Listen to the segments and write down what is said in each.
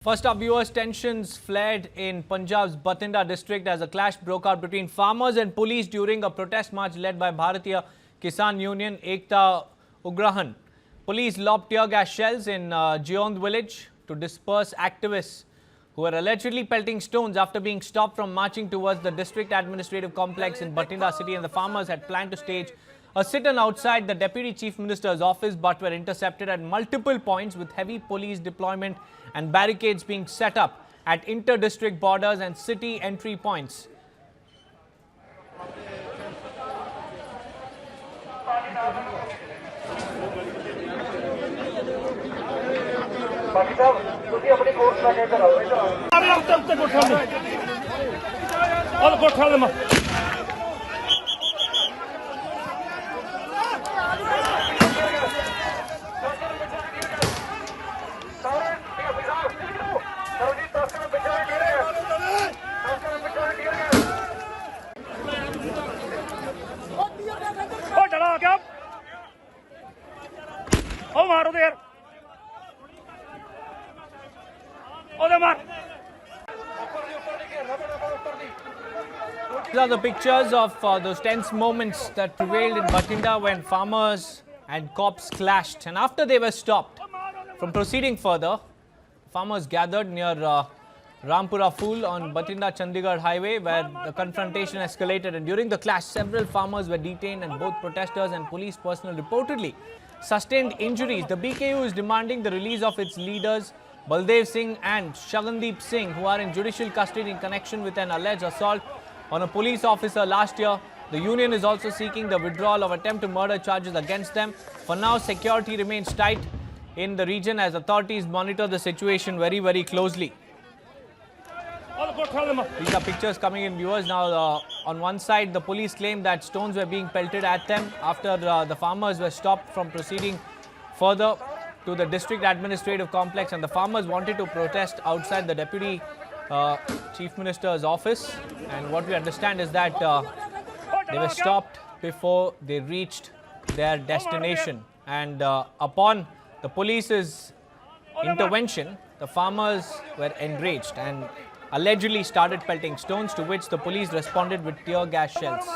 First up, viewers, tensions flared in Punjab's Bathinda district as a clash broke out between farmers and police during a protest march led by Bharatiya Kisan Union Ekta Ugrahan. Police lobbed tear gas shells in Jiond village to disperse activists who were allegedly pelting stones after being stopped from marching towards the district administrative complex in Bathinda city, and the farmers had planned to stage a sit-in outside the Deputy Chief Minister's office but were intercepted at multiple points, with heavy police deployment and barricades being set up at inter-district borders and city entry points. These are the pictures of those tense moments that prevailed in Bathinda when farmers and cops clashed. And after they were stopped from proceeding further, farmers gathered near Rampura Phool on Bathinda Chandigarh highway, where the confrontation escalated. And during the clash, several farmers were detained and both protesters and police personnel reportedly sustained injuries. The BKU is demanding the release of its leaders Baldev Singh and Shagandeep Singh, who are in judicial custody in connection with an alleged assault on a police officer last year. The union is also seeking the withdrawal of attempt to murder charges against them. For now, security remains tight in the region as authorities monitor the situation very closely. These are pictures coming in, viewers. Now, on one side, the police claimed that stones were being pelted at them after the farmers were stopped from proceeding further to the district administrative complex, and the farmers wanted to protest outside the Deputy Chief Minister's office. And what we understand is that they were stopped before they reached their destination. And upon the police's intervention, the farmers were enraged and allegedly started pelting stones, to which the police responded with tear gas shells.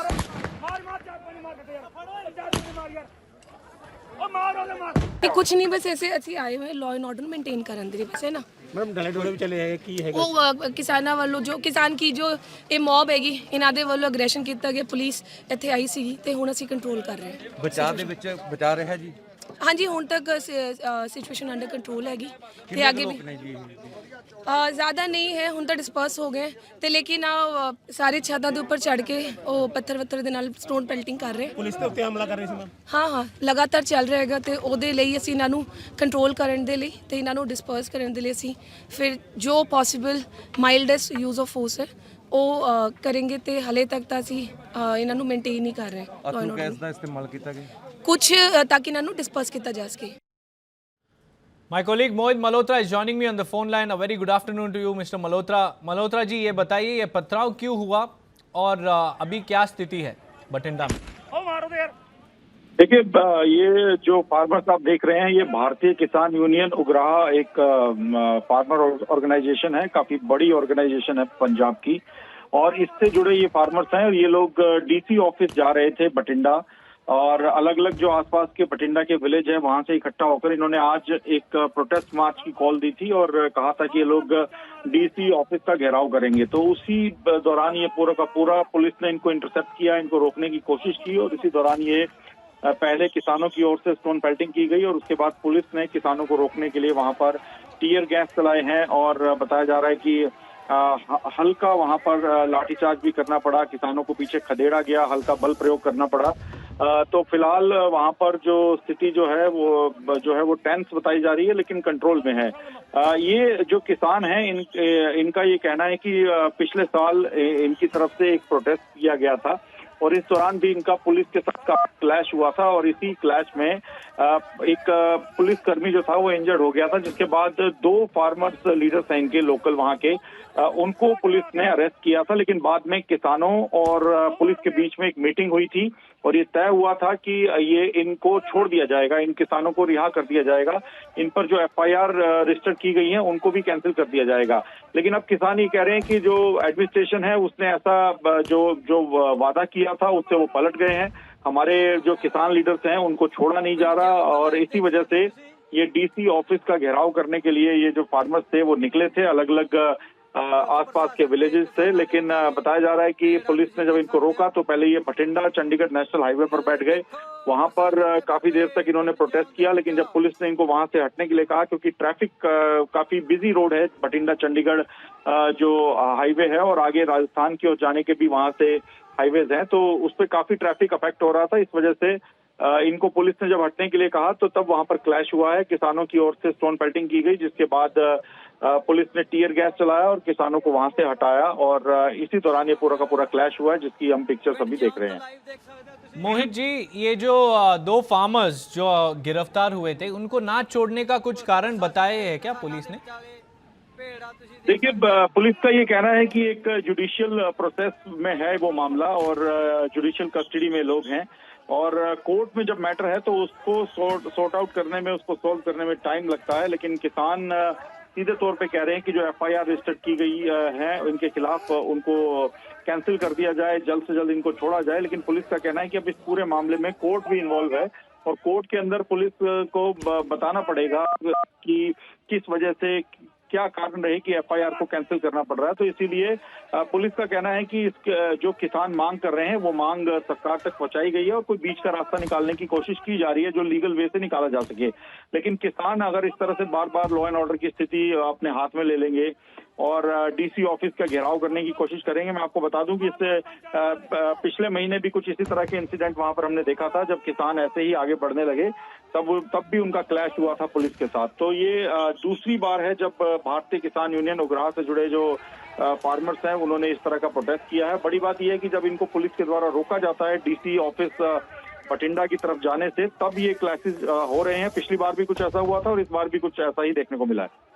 कुछ नहीं, बस ऐसे ਅਸੀਂ ਆਏ ਹੋਏ law and order maintain ਕਰਨ ਦੇ ਲਈ, ਬਸ ਹੈ ਨਾ ਮੈਡਮ ਡਲੇ ਡੋਲੇ ਵੀ ਚਲੇ ਹੈਗੇ ਕੀ ਹੈਗਾ ਉਹ ਕਿਸਾਨਾਂ ਵੱਲੋਂ ਜੋ ਕਿਸਾਨ ਕੀ ਜੋ ਇਹ ਮੌਬ ਹੈਗੀ ਇਹਨਾਂ ਦੇ ਵੱਲੋਂ ਅਗਰੈਸ਼ਨ ਕੀਤਾ ਗਿਆ, ਪੁਲਿਸ ਇੱਥੇ ਆਈ ਸੀਗੀ ਤੇ ਹੁਣ ਅਸੀਂ ਕੰਟਰੋਲ ਕਰ ਰਹੇ ਹਾਂ। ਬਚਾਅ ਦੇ ਵਿੱਚ ਬਚਾ ਰਿਹਾ ਜੀ? ਹਾਂਜੀ, ਹੁਣ ਤੱਕ ਸਿਚੁਏਸ਼ਨ ਅੰਡਰ ਕੰਟਰੋਲ ਹੈਗੀ ਤੇ ਅੱਗੇ ਵੀ ज़्यादा नहीं है, ਹੁਣ ਤਾਂ ਡਿਸਪਰਸ ਹੋ ਗਏ ਤੇ ਲੇਕਿਨ ਸਾਰੇ ਛੱਤਾਂ ਦੇ ਉੱਪਰ ਚੜ ਕੇ ਉਹ ਪੱਥਰ ਦੇ ਨਾਲ ਸਟੋਨ ਪੈਲਟਿੰਗ ਕਰ ਰਹੇ। ਪੁਲਿਸ ਦੇ ਉੱਤੇ ਹਮਲਾ ਕਰ ਰਹੀ ਸੀ ਮੈਮ? ਹਾਂ ਲਗਾਤਾਰ ਚੱਲ ਰਿਹਾ ਹੈਗਾ ਤੇ ਉਹਦੇ ਲਈ ਅਸੀਂ ਇਹਨਾਂ ਨੂੰ ਕੰਟਰੋਲ ਕਰਨ ਦੇ ਲਈ ਤੇ ਇਹਨਾਂ ਨੂੰ ਡਿਸਪਰਸ ਕਰਨ ਦੇ ਲਈ ਅਸੀਂ ਫਿਰ ਜੋ ਪੋਸੀਬਲ ਮਾਈਲਡੈਸਟ ਯੂਜ਼ ਆਫ ਫੋਰਸ ਹੈ ਉਹ ਕਰਾਂਗੇ ਤੇ ਹਲੇ ਤੱਕ ਤਾਂ ਅਸੀਂ ਇਹਨਾਂ ਨੂੰ ਮੇਨਟੇਨ ਹੀ ਕਰ ਰਹੇ ਹਾਂ। ਅਥਰੂ ਗੈਸ ਦਾ ਇਸਤੇਮਾਲ ਕੀਤਾ ਗਿਆ ਕੁਝ ਤਾਂ ਕਿ ਇਹਨਾਂ ਨੂੰ ਡਿਸਪਰਸ ਕੀਤਾ ਜਾ ਸਕੇ। My colleague Mohit Malhotra is joining me on the phone line. A very good afternoon to you, Mr. Malhotra. Malhotra जी, ये बताइए ये पथराव क्यों हुआ और अभी क्या स्थिति है बठिंडा में? देखिए, ये जो फार्मर्स आप देख रहे हैं, ये भारतीय किसान यूनियन उग्राहा एक फार्मर ऑर्गेनाइजेशन है, काफी बड़ी ऑर्गेनाइजेशन है पंजाब की, और इससे जुड़े ये फार्मर्स हैं। और ये लोग डीसी ऑफिस जा रहे थे बठिंडा, और अलग अलग जो आसपास के बठिंडा के विलेज है वहां से इकट्ठा होकर इन्होंने आज एक प्रोटेस्ट मार्च की कॉल दी थी और कहा था कि ये लोग डीसी ऑफिस का घेराव करेंगे। तो उसी दौरान ये पूरा का पूरा पुलिस ने इनको इंटरसेप्ट किया, इनको रोकने की कोशिश की, और इसी दौरान ये पहले किसानों की ओर से स्टोन पेल्टिंग की गई और उसके बाद पुलिस ने किसानों को रोकने के लिए वहां पर टीयर गैस चलाए हैं। और बताया जा रहा है कि हल्का वहां पर लाठीचार्ज भी करना पड़ा, किसानों को पीछे खदेड़ा गया, हल्का बल प्रयोग करना पड़ा। तो फिलहाल वहां पर जो स्थिति जो है वो टेंस बताई जा रही है, लेकिन कंट्रोल में है। ये जो किसान हैं इनका ये कहना है कि पिछले साल इनकी तरफ से एक प्रोटेस्ट किया गया था और इस दौरान भी इनका पुलिस के साथ काफी क्लैश हुआ था और इसी क्लैश में एक पुलिसकर्मी जो था वो इंजर्ड हो गया था, जिसके बाद 2 फार्मर्स लीडर्स हैं इनके लोकल वहां के, उनको पुलिस ने अरेस्ट किया था। लेकिन बाद में किसानों और पुलिस के बीच में एक मीटिंग हुई थी और ये तय हुआ था कि ये इनको छोड़ दिया जाएगा, इन किसानों को रिहा कर दिया जाएगा, इन पर जो FIR रजिस्टर की गई है उनको भी कैंसिल कर दिया जाएगा। लेकिन अब किसान ये कह रहे हैं कि जो एडमिनिस्ट्रेशन है उसने ऐसा जो वादा किया था उससे वो पलट गए हैं, हमारे जो किसान लीडर्स हैं उनको छोड़ा नहीं जा रहा और इसी वजह से ये DC ऑफिस का घेराव करने के लिए ये जो फार्मर्स थे वो निकले थे अलग अलग आसपास के विलेजेस से। लेकिन बताया जा रहा है कि पुलिस ने जब इनको रोका तो पहले ये बठिंडा चंडीगढ़ नेशनल हाईवे पर बैठ गए, वहां पर काफी देर तक इन्होंने प्रोटेस्ट किया। लेकिन जब पुलिस ने इनको वहां से हटने के लिए कहा, क्योंकि ट्रैफिक काफी बिजी रोड है बठिंडा चंडीगढ़ जो हाईवे है और आगे राजस्थान की ओर जाने के भी वहां से हाईवेज हैं, तो उस पर काफी ट्रैफिक अफेक्ट हो रहा था। इस वजह से इनको पुलिस ने जब हटने के लिए कहा तो तब वहां पर क्लैश हुआ है, किसानों की ओर से स्टोन पेल्टिंग की गई, जिसके बाद पुलिस ने टीयर गैस चलाया और किसानों को वहां से हटाया और इसी दौरान ये पूरा का पूरा क्लैश हुआ है, जिसकी हम पिक्चर्स अभी देख रहे हैं। मोहित जी, ये जो 2 फार्मर्स जो गिरफ्तार हुए थे उनको ना छोड़ने का कुछ कारण बताए है क्या पुलिस ने? देखिए, पुलिस का ये कहना है कि एक जुडिशियल प्रोसेस में है वो मामला और जुडिशियल कस्टडी में लोग हैं और कोर्ट में जब मैटर है तो उसको सॉर्ट आउट करने में, उसको सॉल्व करने में टाइम लगता है। लेकिन किसान सीधे तौर पे कह रहे हैं कि जो FIR रजिस्टर की गई है इनके खिलाफ उनको कैंसिल कर दिया जाए, जल्द से जल्द इनको छोड़ा जाए। लेकिन पुलिस का कहना है कि अब इस पूरे मामले में कोर्ट भी इन्वॉल्व है और कोर्ट के अंदर पुलिस को बताना पड़ेगा कि किस वजह से, क्या कारण रहे कि FIR को कैंसिल करना पड़ रहा है। तो इसीलिए पुलिस का कहना है कि जो किसान मांग कर रहे हैं वो मांग सरकार तक पहुंचाई गई है और कोई बीच का रास्ता निकालने की कोशिश की जा रही है जो लीगल वे से निकाला जा सके। लेकिन किसान अगर इस तरह से बार बार लॉ एंड ऑर्डर की स्थिति अपने हाथ में ले लेंगे और DC ऑफिस का घेराव करने की कोशिश करेंगे, मैं आपको बता दूं कि इससे पिछले महीने भी कुछ इसी तरह के इंसिडेंट वहां पर हमने देखा था, जब किसान ऐसे ही आगे बढ़ने लगे तब भी उनका क्लैश हुआ था पुलिस के साथ। तो ये दूसरी बार है जब भारतीय किसान यूनियन उग्रहा से जुड़े जो फार्मर्स हैं उन्होंने इस तरह का प्रोटेस्ट किया है। बड़ी बात यह है कि जब इनको पुलिस के द्वारा रोका जाता है DC ऑफिस बठिंडा की तरफ जाने से, तब ये क्लैशेस हो रहे हैं। पिछली बार भी कुछ ऐसा हुआ था और इस बार भी कुछ ऐसा ही देखने को मिला है।